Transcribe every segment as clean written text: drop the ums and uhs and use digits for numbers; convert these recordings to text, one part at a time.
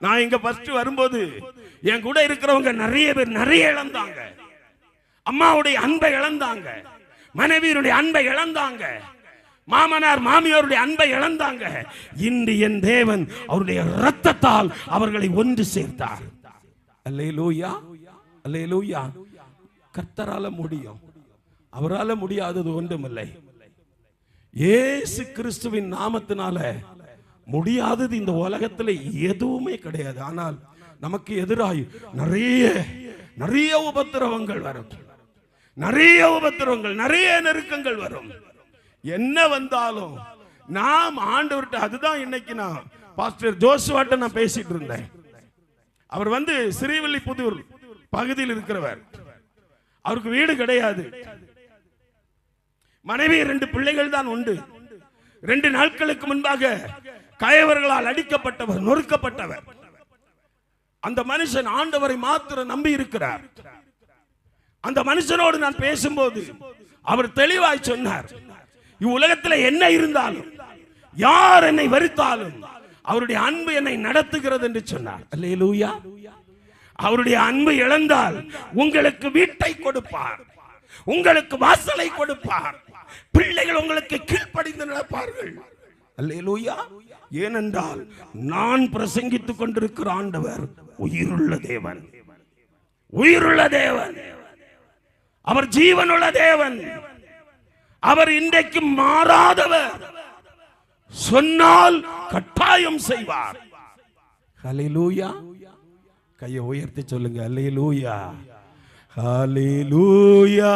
நான் இங்க ஃபர்ஸ்ட் வரும்போது என் கூட இருக்கிறவங்க நிறைய பேர் நிறைய இழந்தாங்க. அம்மாவுடைய அன்பை இழந்தாங்க, மனைவியருடைய அன்பை இழந்தாங்க, மாமனார் மாமியாருடைய அன்பை இழந்தாங்க. இன்று என் தேவன் அவருடைய இரத்தத்தால் அவர்களை ஒன்று சேர்த்தார். அல்லேலூயா, அல்லேலூயா. கர்த்தரால முடியும், அவரால முடியாதது ஒன்றுமில்லை. இயேசு கிறிஸ்துவின் நாமத்தினால முடியாதது இந்த உலகத்தில் எதுவுமே கிடையாது. ஆனால் நமக்கு எதிராய் நிறைய நிறைய உபத்திரவங்கள் வரும், நிறைய உபத்திரவங்கள், நிறைய நெருக்கங்கள் வரும். என்ன வந்தாலும் நாம் ஆண்டவர்கிட்ட, அதுதான் இன்னைக்கு நான் பாஸ்டர் ஜோசுவாட்ட நான் பேசிட்டு இருந்தேன். அவர் ஸ்ரீவில்லிபுத்தூர் பகுதியில் இருக்கிறவர். அவருக்கு வீடு கிடையாது, மனைவி 2 பிள்ளைகள் தான் உண்டு. 2 நாட்களுக்கு முன்பாக கயவர்களால் அடிக்கப்பட்டவர், நொறுக்கப்பட்டவர். அந்த மனுஷன் ஆண்டவரை மாத்திரம் நம்பி இருக்கிறார். அந்த மனுஷனோடு நான் பேசும்போது அவர் தெளிவாய் சொன்னார், இவ்வுலகத்தில் என்ன இருந்தாலும், யார் என்னை வெறுத்தாலும் அவருடைய அன்பு என்னை நடத்துகிறது என்று சொன்னார். அல்லேலூயா. அவருடைய அன்பு இழந்தால் உங்களுக்கு வீட்டை கொடுப்பார், உங்களுக்கு வாசலை கொடுப்பார், பிள்ளைகள் உங்களுக்கு கீழ்ப்படிந்து நடப்பார்கள். அல்லேலூயா. ஏனென்றால் நான் பிரசங்கித்துக் கொண்டிருக்கிற ஆண்டவர் உயிருள்ள தேவன், உயிருள்ள தேவன், அவர் ஜீவனுள்ள தேவன், அவர் இன்றைக்கு மாறாதவர். சொன்னால் கட்டாயம் செய்வார். ஹல்லேலூயா. கையை உயர்த்தி சொல்லுங்க, ஹல்லேலூயா, ஹல்லேலூயா,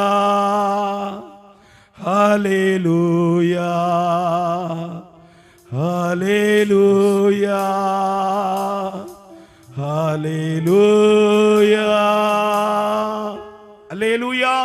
ஹல்லேலூயா, ஹல்லேலூயா, ஹல்லேலூயா, ஹல்லேலூயா.